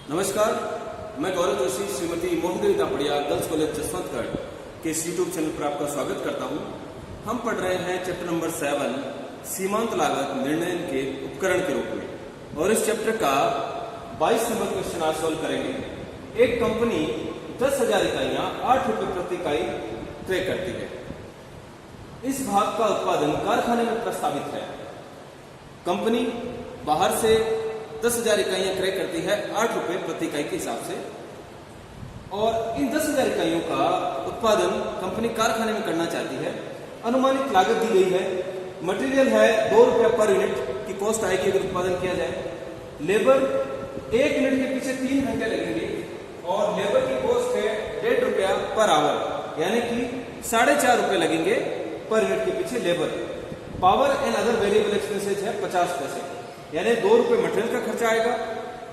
नमस्कार, मैं गौरव Joshi Shrimati Mohini दापड़िया girls college Jaswantgarh के इस यूट्यूब चैनल पर आपका स्वागत करता हूं। हम पढ़ रहे हैं चैप्टर नंबर 7 सीमांत लागत निर्णय के उपकरण के रूप में, और इस चैप्टर का 22 नंबर क्वेश्चन आज सॉल्व करेंगे। एक कंपनी 10,000 इकाइयां 8 रुपए प्रति इकाई क्रय करती है। इस भाग का उत्पादन कारखाने में प्रस्तावित है। कंपनी बाहर से 10,000 इकाइयां क्रय करती है 8 रुपए प्रति इकाई के हिसाब से, और इन 10,000 इकाइयों का उत्पादन कंपनी कारखाने में करना चाहती है। अनुमानित लागत दी गई है। मटेरियल है 2 रुपया पर यूनिट की कॉस्ट आएगी अगर उत्पादन किया जाए। लेबर 1 यूनिट के पीछे 3 घंटे लगेंगे, और लेबर की कॉस्ट है 1.5 रुपया पर आवर, यानी कि 4.5 रुपए लगेंगे पर यूनिट के पीछे labour. Power and other variable expenses है 50 पैसे, यानी 2 रुपए मटेरियल का खर्चा आएगा,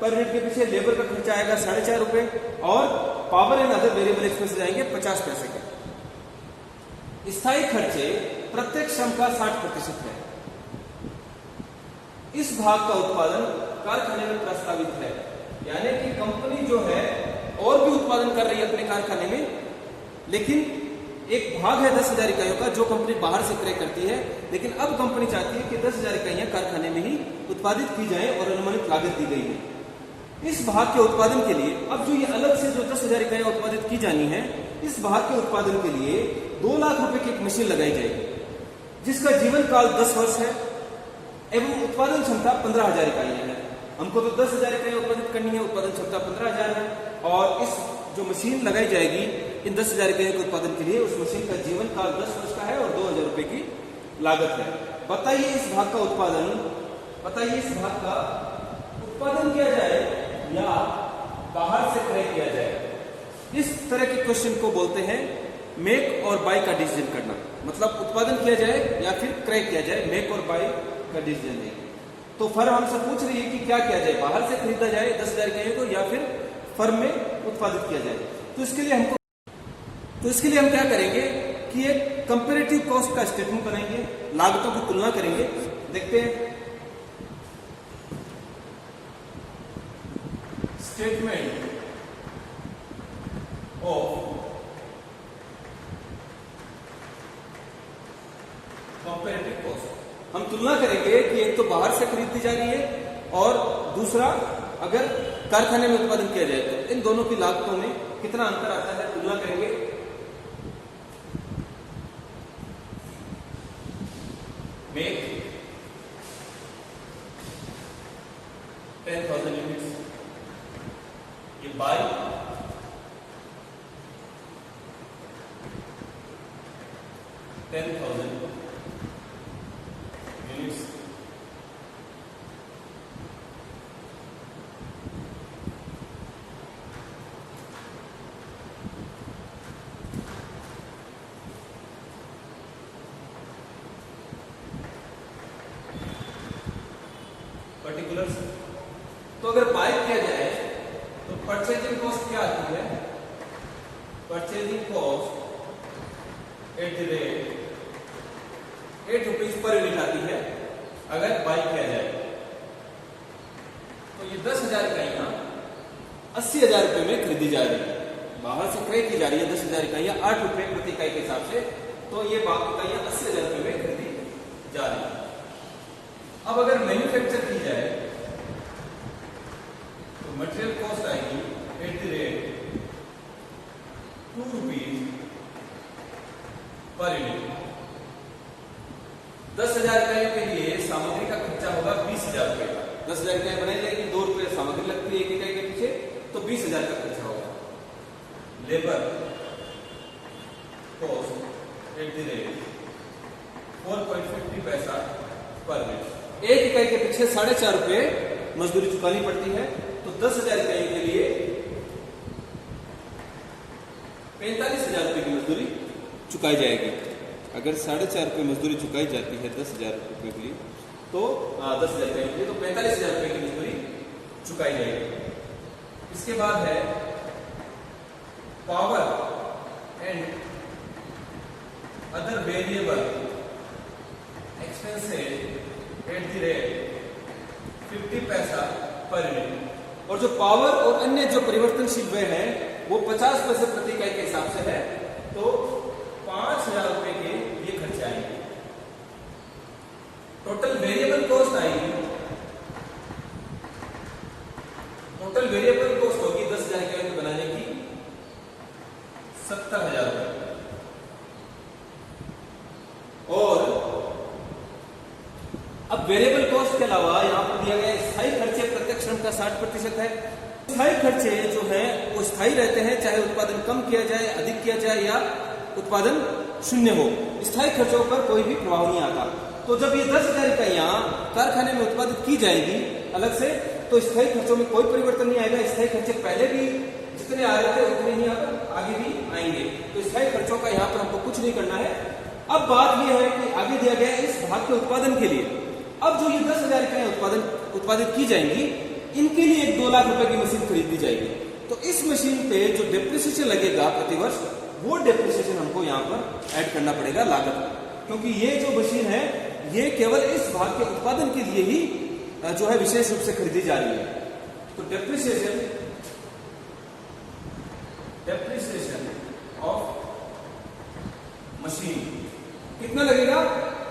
पर यूनिट के पीछे लेबर का खर्चा आएगा 4.5 रुपए, और power and other variable expenses आएंगे 50 पैसे के। स्थायी खर्चे प्रत्येक श्रम का 60% है। इस भाग का उत्पादन कारखाने में प्रस्तावित है, यानी कि कंपनी जो है और भी उत्पादन कर रही है अपने कारखाने में, लेकिन एक भाग है 10,000 इकाइयों का जो कंपनी बाहर से क्रय करती है, लेकिन अब कंपनी चाहती है कि 10,000 इकाइयां कारखाने में ही उत्पादित की जाए और अनुमानित लागत दी गई है। इस भाग के उत्पादन के लिए अब जो ये अलग से जो 10,000 इकाइयां उत्पादित की जानी है, इस भाग के उत्पादन के लिए 2 लाख रुपए की एक मशीन लगाई जाएगी, जिसका जीवन काल 10 वर्ष है एवं उत्पादन क्षमता 15,000 इकाइयां है। हमको तो 10,000 इकाइयां उत्पादित करनी है, उत्पादन क्षमता 15,000 है, और इस जो मशीन लगाई जाएगी इन 10,000 इकाइयों के उत्पादन के लिए, उस मशीन का जीवन काल 10 वर्ष का है और 2,000 रुपए की लागत है। बताइए इस भाग का उत्पादन किया जाए या बाहर से क्रय किया जाए। इस तरह के क्वेश्चन को बोलते हैं मेक और बाय का डिसीजन करना। मतलब उत्पादन किया जाए या फिर क्रय किया जाए, मेक और बाय का डिसीजन है। तो फर्म हमसे पूछ रही है कि क्या किया जाए, बाहर से खरीदा जाए 10,000 इकाइयों को या फिर फर्म में उत्पादित किया जाए। तो इसके लिए हम क्या करेंगे कि एक कंपैरेटिव कॉस्ट का स्टेटमेंट बनाएंगे, लागतों की तुलना करेंगे। देखते हैं स्टेटमेंट ऑफ कंपैरेटिव कॉस्ट। हम तुलना करेंगे कि एक तो बाहर से खरीदी जा रही है और दूसरा अगर कारखाने में उत्पादन किया जाए, तो इन दोनों की लागतों में कितना अंतर आता है, तुलना करेंगे। मेक 10,000 यूनिट्स, ये बाय 10,000 यूनिट्स, पर्टिकुलर्स। तो अगर बाय किया जाए तो परचेजिंग कॉस्ट क्या आती है? Purchasing cost at the rate 8 rupees per unit आती है अगर बाय किया जाए। तो ये 10,000 इकाइयां 80,000 रुपए में खरीदी जा रही है। बाहर से क्रय की जा रही है 10,000 इकाइयां 8 रुपए प्रति इकाई के हिसाब से, तो ये इकाइयां 80,000 रुपए में खरीदी जा रही है। अब अगर मैन्युफैक्चर की जाए तो मटेरियल कॉस्ट आएगी at the rate 2 rupees per unit. 10,000 इकाइयों के लिए सामग्री का खर्चा होगा 20,000 रुपए का। 10,000 इकाई बनाई जाएगी, 2 रुपए सामग्री लगती है एक इकाई के पीछे, तो 20,000 का खर्चा होगा। Labour cost at the rate 4.50 पैसा पर यूनिट। एक इकाई के पीछे 4.5 रुपए मजदूरी चुकानी पड़ती है, तो 10,000 इकाइयों के लिए 45,000 रुपए की मजदूरी चुकाई जाएगी। अगर 4.5 रुपए मजदूरी चुकाई जाती है 10,000 रुपए के लिए, तो 10,000 इकाइयों के लिए तो 45,000 रुपए की मजदूरी चुकाई जाएगी। इसके बाद है power and other variable expenses at the rate 50 पैसा पर यूनिट। और जो पावर और अन्य जो परिवर्तनशील व्यय है वो 50 पैसे प्रति इकाई के हिसाब से है। तो 5,000 रुपए के ये खर्चे आएंगे। टोटल वेरिएबल कॉस्ट आएगी, टोटल वेरिएबल कॉस्ट होगी 10,000 इकाई बनाने की 70,000 रुपए। और अब वेरिएबल कॉस्ट के अलावा यहां पर दिया गया स्थायी खर्चे प्रत्यक्ष श्रम का 60% है। स्थायी खर्चे जो है वो स्थायी रहते हैं, चाहे उत्पादन कम किया जाए, अधिक किया जाए या उत्पादन शून्य हो, स्थायी खर्चों पर कोई भी प्रभाव नहीं आता। तो जब ये 10,000 इकाइयां कारखाने में उत्पादित की जाएगी अलग से, तो स्थायी खर्चों में कोई परिवर्तन नहीं आएगा। स्थायी खर्चे पहले भी जितने आ रहे थे उतने ही आगे भी आएंगे। तो स्थायी खर्चों का यहाँ पर हमको कुछ नहीं करना है। अब बात यह है कि आगे दिया गया इस भाग के उत्पादन के लिए, अब जो ये 10,000 इकाइयां उत्पादित की जाएंगी, इनके लिए एक 2 लाख रुपए की मशीन खरीदी जाएगी। तो इस मशीन पे जो डेप्रिसिएशन लगेगा प्रतिवर्ष, वो डेप्रिसिएशन हमको यहाँ पर ऐड करना पड़ेगा लागत में, क्योंकि ये जो मशीन है ये केवल इस भाग के उत्पादन के लिए ही जो है विशेष रूप से खरीदी जा रही है। तो डेप्रिसिएशन ऑफ मशीन कितना लगेगा?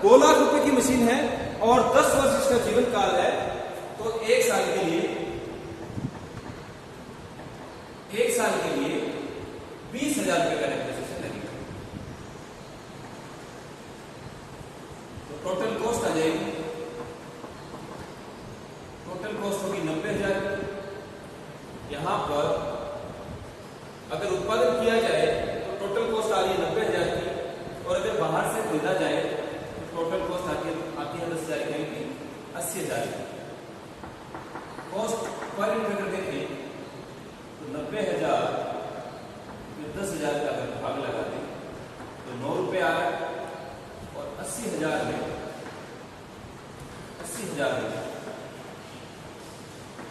2 लाख रुपए की मशीन है और 10 वर्ष इसका जीवन काल है। तो 1 साल के लिए 20,000 रुपए का डेप्रिसिएशन लगेगा। तो टोटल कॉस्ट आ जाएगी, टोटल कॉस्ट होगी 90,000। यहां पर अगर उत्पादन किया जाए तो टोटल कॉस्ट आ रही है 90,000 की, और अगर बाहर से खरीदा जाए तो टोटल कॉस्ट आती है 10,000 की 80,000 की। कॉस्ट पर यूनिट अगर देखें तो 90,000 में 10,000 का अगर भाग लगा दें तो 9 रुपए आ रहा है, और 80,000 में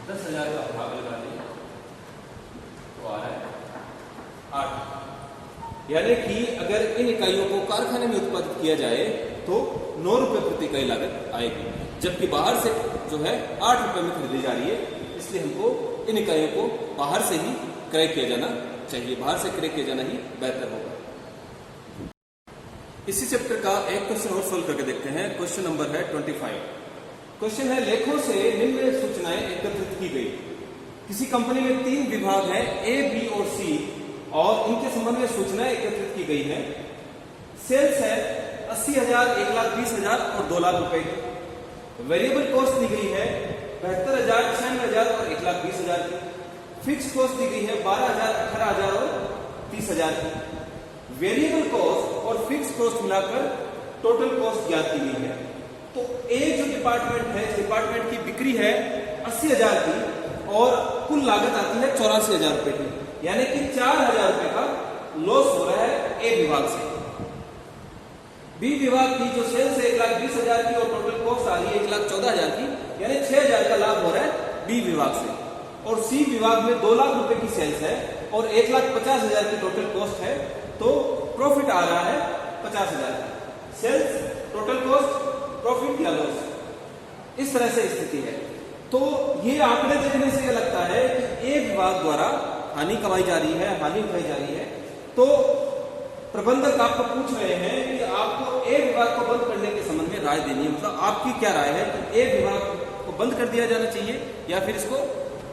10,000 का भाग लगा दें तो आ रहा है 8। यानी कि अगर इन इकाइयों को कारखाने में उत्पादित किया जाए तो 9 रुपए प्रति इकाई लागत आएगी, जबकि बाहर से जो है 8 रुपए में खरीदी जा रही है। इसलिए हमको इन इकाइयों को बाहर से ही क्रय किया जाना चाहिए, बाहर से क्रय किया जाना ही बेहतर होगा। इसी चैप्टर का एक क्वेश्चन और सोल्व करके देखते हैं। क्वेश्चन नंबर है 25। क्वेश्चन है, लेखों से निम्न सूचनाएं एकत्रित की गई। किसी कंपनी में 3 विभाग हैं, ए, बी और सी, और इनके संबंध में सूचनाएं एकत्रित की गई है। सेल्स है 80,000, 1,20,000 और 2 लाख रुपए की। वेरिएबल कॉस्ट दी गई है 72,000, 96,000 और 1,20,000 की। फिक्स कॉस्ट दी गई है 12,000, 18,000 और 30,000 की। वेरिएबल कॉस्ट और फिक्स कॉस्ट मिलाकर टोटल कॉस्ट ज्ञात की गई है। तो ए जो डिपार्टमेंट है, इस डिपार्टमेंट की बिक्री है 80,000 की और कुल लागत आती है 84,000 रुपए की, यानी कि 4,000 रुपए का लॉस हो रहा है ए विभाग से। बी विभाग की जो सेल्स है 1,20,000 की और टोटल कॉस्ट आ रही है 1,14,000 की, यानी 6,000 का लाभ हो रहा है बी विभाग से। और सी विभाग में 2 लाख रुपए की सेल्स है और 1,50,000 की टोटल कॉस्ट है, तो प्रॉफिट आ रहा है 50,000 का। सेल्स, टोटल कॉस्ट, प्रॉफिट या लॉस, इस तरह से स्थिति है। तो ये आंकड़े देखने से यह लगता है कि ए विभाग द्वारा हानि कमाई जा रही है, हानि उठाई जा रही है। तो प्रबंधक आपको पूछ रहे हैं कि आपको ए विभाग को बंद करने के संबंध में राय देनी है। मतलब आपकी क्या राय है कि ए विभाग को बंद कर दिया जाना चाहिए या फिर इसको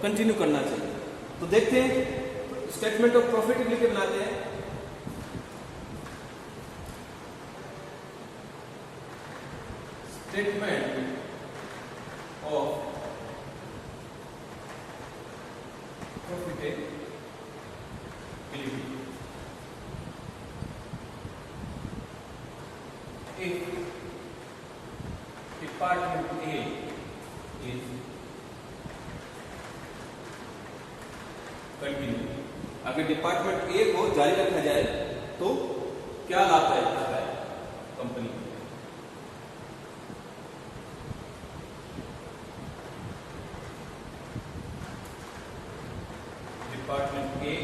कंटिन्यू करना चाहिए? तो देखते हैं, स्टेटमेंट ऑफ प्रॉफिटेबिलिटी बनाते हैं। Statement of profitability. If department A is continue, अगर डिपार्टमेंट ए को जारी रखा जाए तो क्या लाभदायक होता है कंपनी को? Department A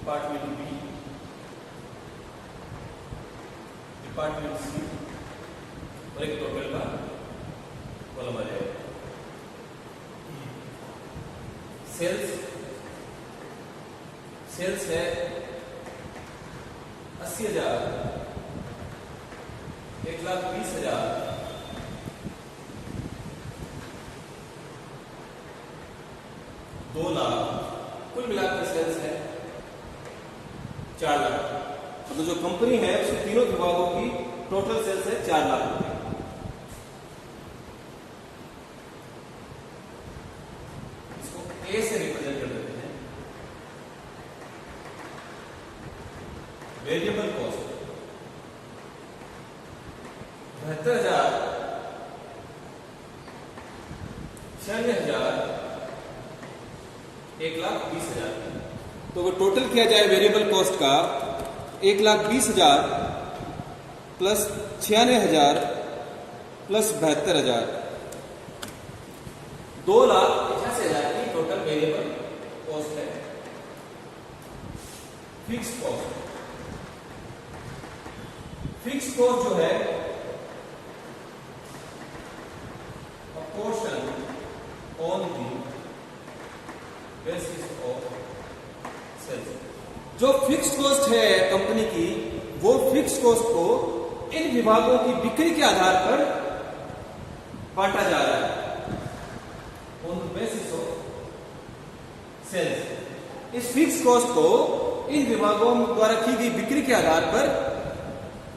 department B, department सी और एक टोटल का सेल्स है 80,000, 1,20,000, 2 लाख, कुल मिलाकर सेल्स है 4 लाख। मतलब जो कंपनी है उसके तीनों विभागों की टोटल सेल्स है 4 लाख रुपए। इसको ए से रिप्रेजेंट कर देते हैं। Variable cost 72,000, 96,000, 1,20,000। तो अगर टोटल किया जाए वेरिएबल कॉस्ट का 1,20,000 प्लस 96,000 प्लस 72,000, 2,88,000 की टोटल वेरिएबल कॉस्ट है। फिक्स कॉस्ट जो है portion on the basis of sales. जो फिक्स कॉस्ट है कंपनी की, वो फिक्स कॉस्ट को इन विभागों की बिक्री के आधार पर बांटा जा रहा है on the basis of sales. इस फिक्स कॉस्ट को इन विभागों द्वारा की गई बिक्री के आधार पर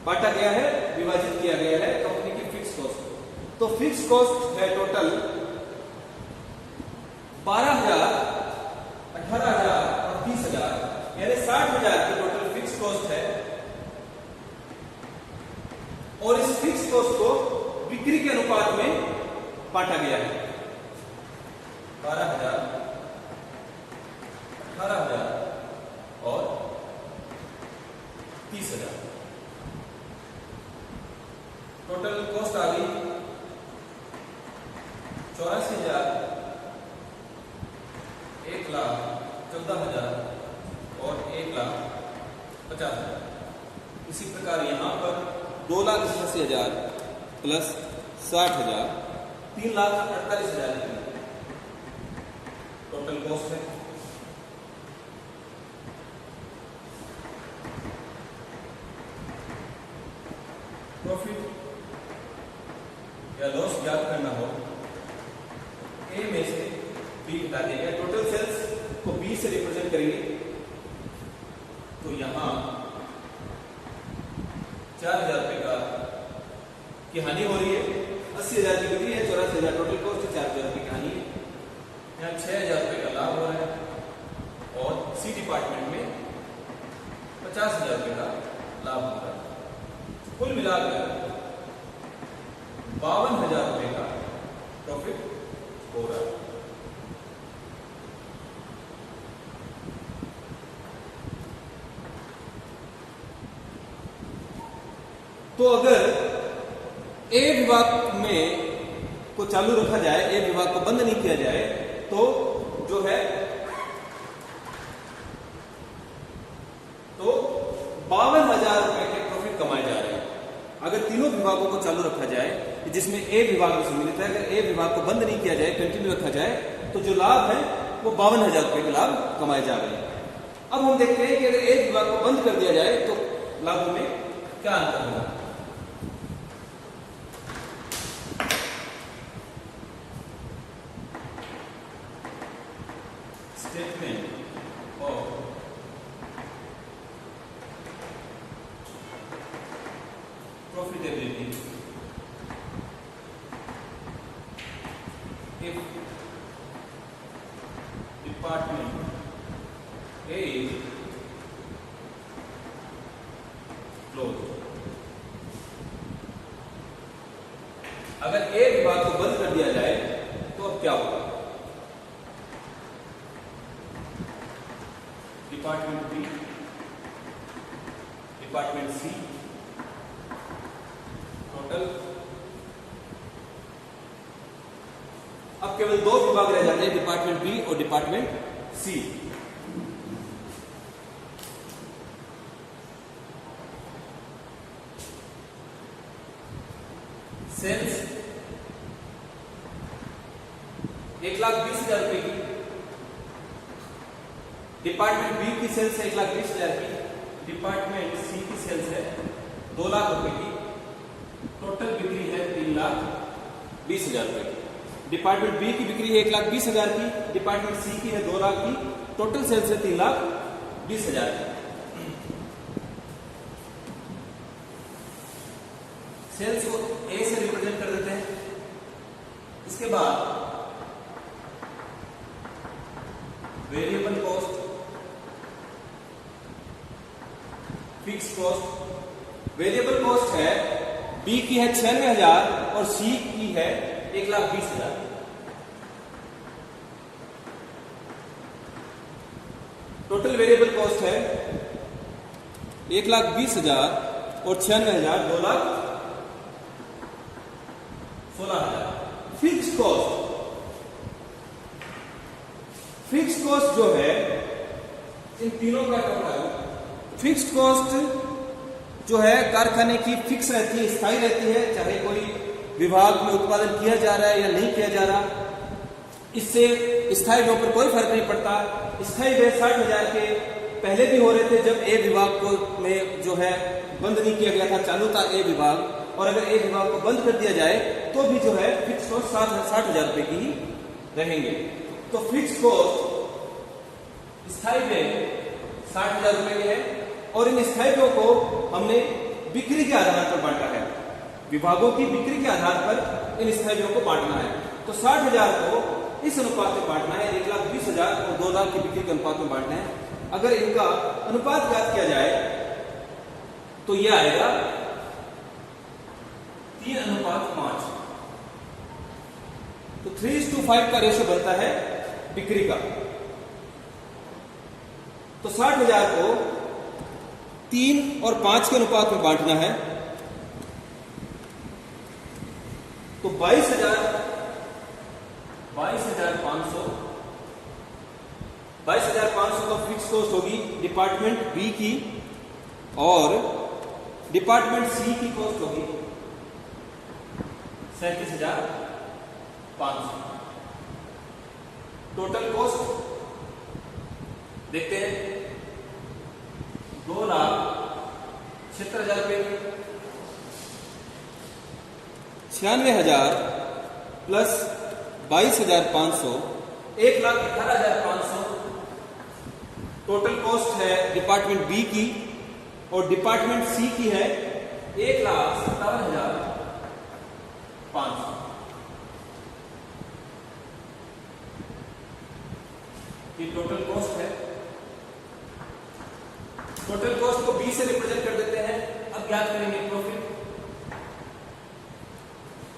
बांटा गया है, विभाजित किया गया है कंपनी की फिक्स कॉस्ट को। तो फिक्स कॉस्ट है टोटल 12,000, 18,000 और 30,000, यानी 60,000 की टोटल फिक्स कॉस्ट है। और इस फिक्स कॉस्ट को बिक्री के अनुपात में बांटा गया है। 12,000, 18,000 और 30,000। टोटल कॉस्ट आ गई 84,000, 1,14,000 और 1,50,000। इसी प्रकार यहां पर 2,88,000 प्लस 60,000, 3,48,000 की टोटल कॉस्ट है। प्रॉफिट या लॉस ज्ञात करना हो, ए में से बी हटा देगा। टोटल सेल्स को बी से रिप्रेजेंट करेंगे। तो यहां 4,000 रुपए का की हानि हो रही है, 80,000 की बिक्री है, 84,000 टोटल कॉस्ट है, 4,000 रुपए की हानि है। यहाँ 6,000 रुपए का लाभ हो रहा है और सी डिपार्टमेंट में 50,000 रुपए का लाभ हो रहा है। कुल मिलाकर 52,000 रुपए का प्रॉफिट हो रहा है। तो अगर ए विभाग में को चालू रखा जाए, ए विभाग को बंद नहीं किया जाए, तो जो है तो 52,000 रुपए के प्रॉफिट कमाए जा रहे हैं। अगर तीनों विभागों को चालू रखा जाए, जिसमें ए विभाग में सम्मिलित है, अगर ए विभाग को बंद नहीं किया जाए, कंटिन्यू रखा जाए, तो जो लाभ है वो 52,000 रुपए के लाभ कमाए जा रहे हैं। अब हम देखते हैं कि अगर ए विभाग को बंद कर दिया जाए तो लाभों में क्या अंतर होगा। Statement of profitability if department A is closed। अगर ए विभाग को बंद कर दिया जाए तो अब क्या होगा। Department B, department C, total अब केवल 2 विभाग रह जाते हैं, डिपार्टमेंट बी और डिपार्टमेंट सी। सेल्स 1,20,000 रुपए की डिपार्टमेंट बी की सेल्स है 1,20,000 की, डिपार्टमेंट सी की सेल्स है 2 लाख रुपए की, टोटल बिक्री है 3,20,000 रुपए की। डिपार्टमेंट बी की बिक्री है 1,20,000 की, डिपार्टमेंट सी की है 2 लाख की, टोटल सेल्स है 3,20,000 की। सेल्स को ए से रिप्रेजेंट कर देते हैं। इसके बाद variable cost, fix cost. Variable cost है बी की है 96,000 और सी की है 1,20,000। टोटल वेरिएबल कॉस्ट है 1,20,000 और 96,000 2,16,000। फिक्स कॉस्ट, फिक्स कॉस्ट जो है इन तीनों का टोटल, फिक्स्ड कॉस्ट जो है कारखाने की फिक्स रहती है, स्थायी रहती है, चाहे कोई विभाग में उत्पादन किया जा रहा है या नहीं किया जा रहा, इससे स्थायी व्यय पर कोई फर्क नहीं पड़ता। स्थायी व्यय 60,000 के पहले भी हो रहे थे जब ए विभाग को में जो है बंद नहीं किया गया था, चालू था ए विभाग, और अगर ए विभाग को बंद कर दिया जाए तो भी जो है फिक्स कॉस्ट 60,000 रुपए की ही रहेंगे। तो फिक्स कॉस्ट स्थायी व्यय 60,000 रुपए के है और इन स्थायी व्ययों को हमने बिक्री के आधार पर बांटा है, विभागों की बिक्री के आधार पर इन स्थायी व्ययों को बांटना है। तो 60,000 को इस अनुपात में बांटना है, 1,20,000 और 2 लाख की बिक्री के अनुपात में बांटना है। अगर इनका अनुपात ज्ञात किया जाए तो यह आएगा 3:5। तो 3:5 का रेशो बनता है बिक्री का। तो 60,000 को 3 और 5 के अनुपात में बांटना है। तो 22,500 का फिक्स कॉस्ट होगी डिपार्टमेंट बी की, और डिपार्टमेंट सी की कॉस्ट होगी 37,500। टोटल कॉस्ट देखते हैं 2,76,000 रुपए, 96,000 प्लस 22,500 1,18,500। टोटल कॉस्ट है डिपार्टमेंट बी की और डिपार्टमेंट सी की है 1,57,500। ये टोटल कॉस्ट है। टोटल कॉस्ट को बी से रिप्रेजेंट कर देते हैं। अब ज्ञात करेंगे प्रॉफिट।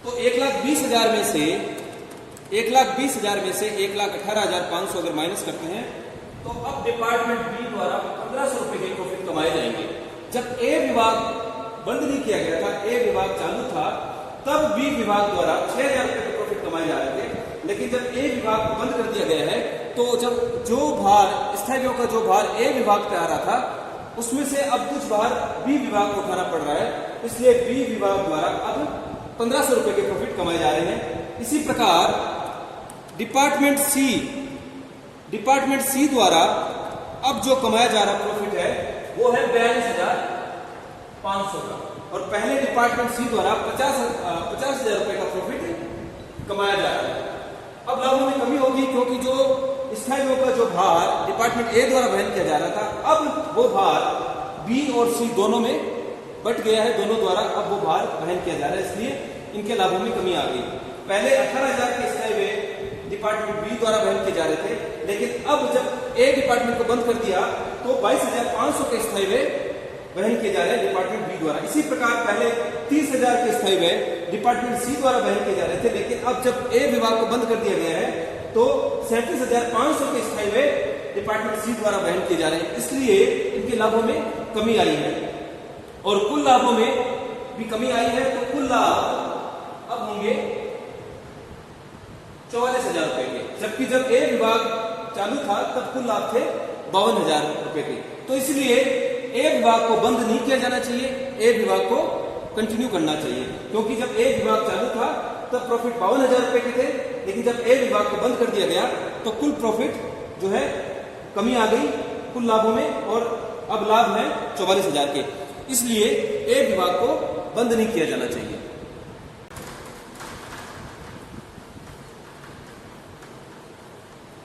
तो 1,20,000 में से 1,18,500 अगर माइनस करते हैं तो अब डिपार्टमेंट बी द्वारा 1,500 रुपए के प्रॉफिट कमाए जाएंगे। जब ए विभाग बंद नहीं किया गया था, ए विभाग चालू था, तब बी विभाग द्वारा 6,000 रुपए के प्रॉफिट कमाए जा रहे थे। लेकिन जब ए विभाग को बंद कर दिया गया है तो जब जो भार स्थायी व्ययों का जो भार ए विभाग पे आ रहा था उसमें से अब कुछ भार बी विभाग को उठाना पड़ रहा है, इसलिए बी विभाग द्वारा अब 1,500 रुपए के प्रॉफिट कमाए जा रहे हैं। इसी प्रकार डिपार्टमेंट सी द्वारा अब जो कमाया जा रहा प्रॉफिट है वो है 42,500 का, और पहले डिपार्टमेंट सी द्वारा 50,000 रुपए का प्रॉफिट कमाया जा रहा है। अब लाभों में कमी होगी क्योंकि जो स्थायी व्ययों का जो भार डिपार्टमेंट ए द्वारा वहन किया जा रहा था, अब वो भार बी और सी दोनों में बट गया है, दोनों द्वारा अब वो भार वहन किया जा रहा है, इसलिए इनके लाभों में कमी आ गई। पहले 18,000 के स्थायी व्यय डिपार्टमेंट बी द्वारा वहन किए जा रहे थे, लेकिन अब जब ए डिपार्टमेंट को बंद कर दिया तो 22,500 के स्थायी व्यय वहन किए जा रहे हैं डिपार्टमेंट बी द्वारा। इसी प्रकार पहले 30,000 के स्थायी व्यय डिपार्टमेंट सी द्वारा वहन किए जा रहे थे, लेकिन अब जब ए विभाग को बंद कर दिया गया है तो 37,500 के स्थायी व्यय डिपार्टमेंट सी द्वारा वहन किए जा रहे हैं, इसलिए इनके लाभों में कमी आई है। और कुल लाभों में भी कमी आई है, तो कुल लाभ अब होंगे 44,000 रुपए के, जबकि जब ए विभाग चालू था तब कुल लाभ थे 52,000 रुपए के। तो इसलिए ए विभाग को बंद नहीं किया जाना चाहिए, ए विभाग को कंटिन्यू करना चाहिए, क्योंकि जब ए विभाग चालू था तब प्रॉफिट 52,000 रुपए के थे, लेकिन जब ए विभाग को बंद कर दिया गया तो कुल प्रॉफिट जो है कमी आ गई कुल लाभों में और अब लाभ है 44,000 के, इसलिए ए विभाग को बंद नहीं किया जाना चाहिए।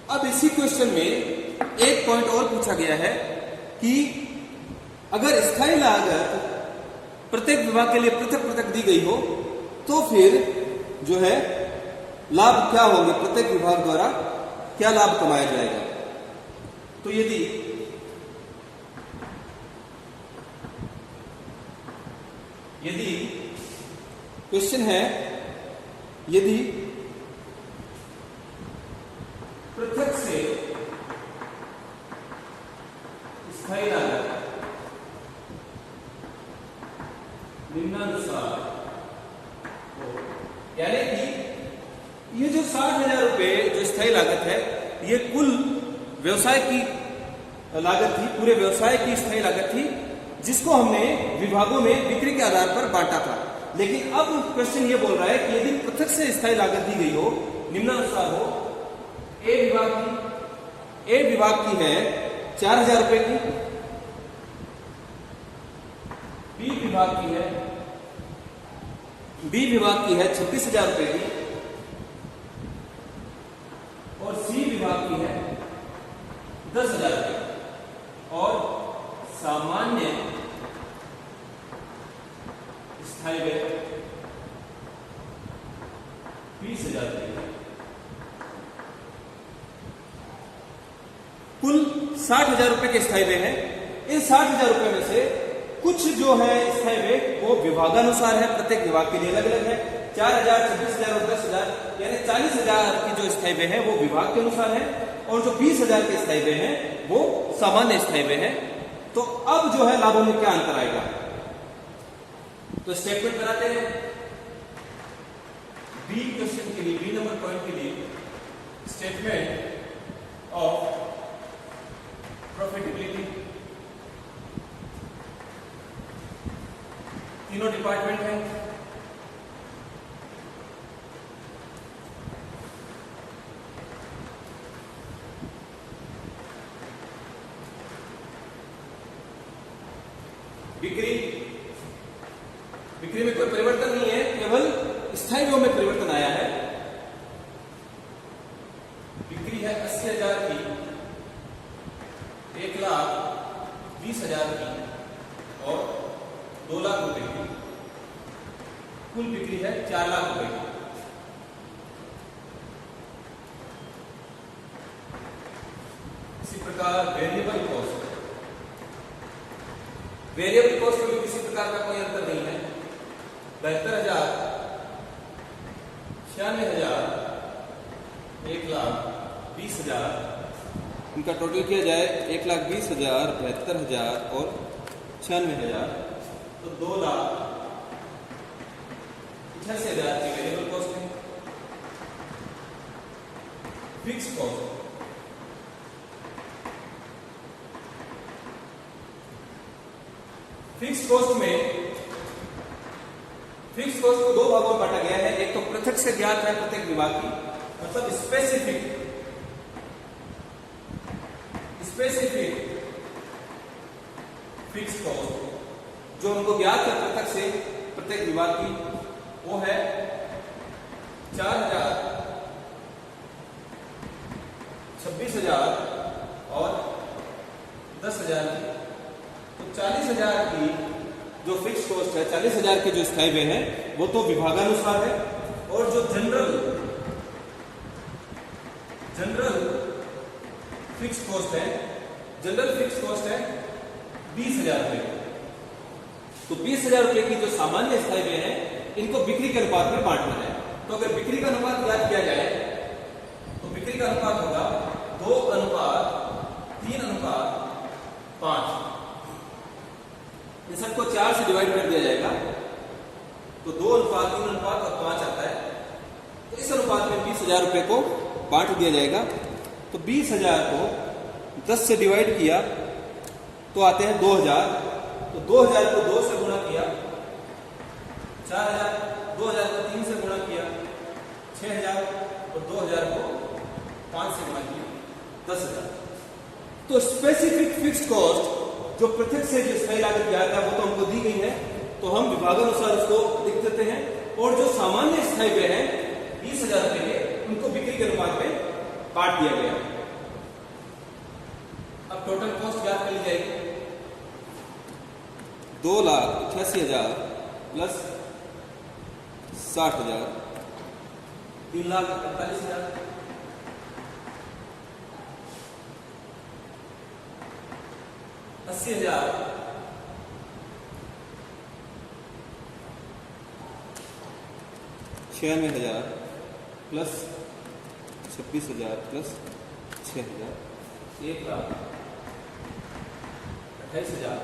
अब इसी क्वेश्चन में एक पॉइंट और पूछा गया है कि अगर स्थायी लागत प्रत्येक विभाग के लिए पृथक पृथक दी गई हो तो फिर जो है लाभ क्या होंगे, प्रत्येक विभाग द्वारा क्या लाभ कमाया जाएगा। तो यदि क्वेश्चन है यदि पृथक से स्थायी लागत निम्नानुसार हो, यानी कि ये जो 60,000 रुपए जो स्थायी लागत है ये कुल व्यवसाय की लागत थी, पूरे व्यवसाय की स्थायी लागत थी जिसको हमने विभागों में बिक्री के आधार पर बांटा था। लेकिन अब क्वेश्चन ये बोल रहा है कि यदि पृथक से स्थायी लागत दी गई हो, निम्नानुसार हो, ए विभाग की है 4,000 रुपए की, बी विभाग की है 26,000 रुपए की और सी विभाग की है 10,000 रुपए और सामान्य स्थायी व्यय 20,000 रुपए। कुल 60,000 रुपए के स्थायी व्यय है। इन 60,000 रुपए में से कुछ जो है स्थायी व्यय वो विभागानुसार है, प्रत्येक विभाग के लिए अलग अलग है। 4,000, 26,000 और 10,000 यानी 40,000 की जो स्थायी व्यय है वो विभाग के अनुसार है और जो 20,000 के स्थायी व्यय है वो सामान्य स्थायी व्यय है। तो अब जो है लाभों में क्या अंतर आएगा, तो स्टेटमेंट बनाते हैं। बी क्वेश्चन के लिए, बी नंबर पॉइंट के लिए स्टेटमेंट ऑफ प्रॉफिटेबिलिटी, तीनों डिपार्टमेंट है। बिक्री में कोई परिवर्तन नहीं है, केवल स्थायी व्यय में परिवर्तन आया है। बिक्री है 80,000 की, 1,20,000 की और 2 लाख रुपए की। कुल बिक्री है 4 लाख रुपए की। इसी प्रकार वेरिएबल कॉस्ट में भी किसी प्रकार का कोई अंतर नहीं है। 72,000, 96,000, 1,20,000 इनका टोटल किया जाए 1,20,000, 72,000 और 96,000 तो 2,88,000 की वेरिएबल कॉस्ट है। फिक्स कॉस्ट को 2 भागों में बांटा गया है। एक तो पृथक से ज्ञात है प्रत्येक विभाग की, मतलब स्पेसिफिक फिक्स कॉस्ट जो हमको ज्ञात है पृथक से प्रत्येक विभाग की, वो है 4,000, 26,000 और 10,000 की। तो 40,000 की जो फिक्स कॉस्ट है, 40,000 के जो स्थायी व्यय है वो तो विभागानुसार है और जो जनरल फिक्स कॉस्ट है 20,000 रुपए। तो 20,000 रुपए की जो सामान्य स्थायी व्यय है इनको बिक्री के अनुपात में बांटना है। तो अगर बिक्री का अनुपात याद किया जाए तो बिक्री का अनुपात होगा 2:3:5। इन सबको 4 से डिवाइड कर दिया जाएगा तो 2:3:5 आता है। तो इस अनुपात में 20,000 रुपए को बांट दिया जाएगा। तो 20,000 को 10 से डिवाइड किया तो आते हैं 2,000। तो 2,000 को 2 से गुणा किया 4,000, 2,000 को 3 से गुणा किया 6,000 और 2,000 को 5 से गुणा किया 10,000। तो स्पेसिफिक फिक्स्ड कॉस्ट जो प्रत्यक्ष से जो स्थायी लागत ज्ञात है वो तो हमको दी गई है, तो हम विभागानुसार उसको लिख देते हैं। और जो सामान्य स्थायी व्यय है 20,000 रुपए के, उनको बिक्री के अनुपात में काट दिया गया। अब टोटल कॉस्ट ज्ञात कर ली जाएगी। 2,88,000 प्लस 60,000, 3,48,000, 80,000, 96,000 प्लस 26,000 प्लस 6,000, 1,28,000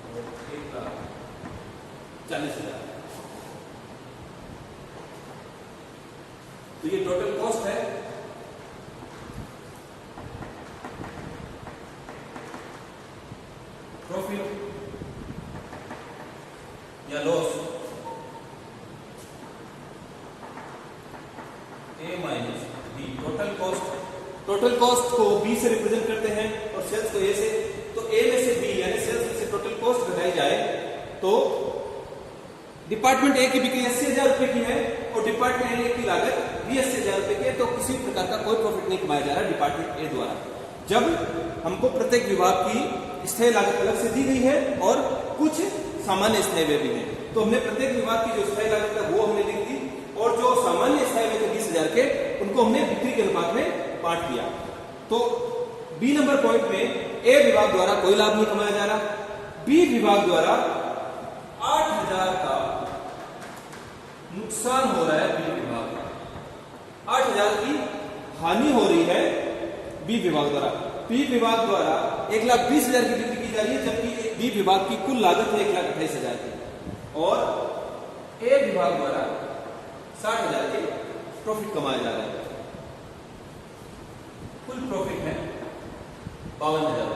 और 1,40,000। तो ये टोटल कॉस्ट है। प्रॉफिट या लॉस ए माइनस बी। टोटल कॉस्ट को बी से रिप्रेजेंट करते हैं और सेल्स को ए से। तो ए में से बी यानी सेल्स में से टोटल कॉस्ट घटाई जाए तो डिपार्टमेंट ए की बिक्री 80,000 रुपए की है और डिपार्टमेंट ए की लागत भी 80,000 रुपए की है, तो किसी प्रकार का कोई प्रॉफिट नहीं कमाया जा रहा डिपार्टमेंट ए द्वारा। जब हमको प्रत्येक विभाग की स्थायी लागत अलग से दी गई है और कुछ सामान्य स्थायी व्यय भी है, तो हमने प्रत्येक विभाग की जो स्थायी लागत है वो हमने लिख दी और जो सामान्य स्थायी व्यय थे 20,000 के, उनको हमने बिक्री के अनुपात में बांट दिया। तो बी नंबर पॉइंट में ए विभाग द्वारा कोई लाभ नहीं कमाया जा रहा, बी विभाग द्वारा 8,000 का नुकसान हो रहा है। बी विभाग 8,000 की हानि हो रही है बी विभाग द्वारा। बी विभाग द्वारा 1,20,000 की बिक्री की जा रही है, जबकि बी विभाग की कुल लागत है 1,28,000 की और ए विभाग द्वारा 60,000 के प्रॉफिट कमाया जा रहा है। कुल प्रॉफिट है 52,000।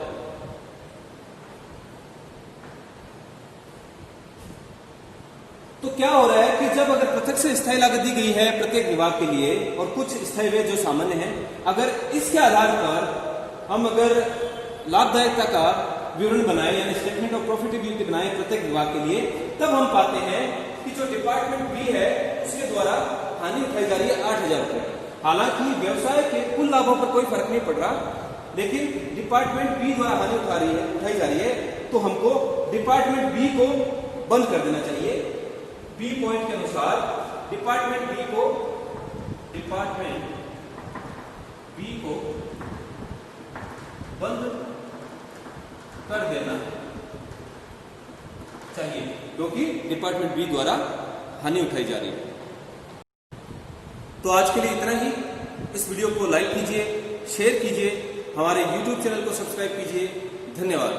तो क्या हो रहा है कि जब अगर प्रत्यक्ष स्थायी लागत दी गई है प्रत्येक विभाग के लिए और कुछ स्थायी व्यय जो सामान्य है, अगर इसके आधार पर हम अगर लाभदायकता का विवरण बनाए यानी स्टेटमेंट ऑफ प्रॉफिटेबिलिटी बनाए प्रत्येक विभाग के लिए, तब हम पाते हैं कि जो डिपार्टमेंट बी है उसके द्वारा हानि उठाई जा रही है 8,000 रुपए। हालांकि व्यवसाय के कुल लाभों पर कोई फर्क नहीं पड़ रहा, लेकिन डिपार्टमेंट बी द्वारा हानि उठाई जा रही है, तो हमको डिपार्टमेंट बी को बंद कर देना चाहिए। बी पॉइंट के अनुसार डिपार्टमेंट बी को बंद कर देना चाहिए, क्योंकि डिपार्टमेंट बी द्वारा हानि उठाई जा रही है। तो आज के लिए इतना ही। इस वीडियो को लाइक कीजिए, शेयर कीजिए, हमारे YouTube चैनल को सब्सक्राइब कीजिए। धन्यवाद।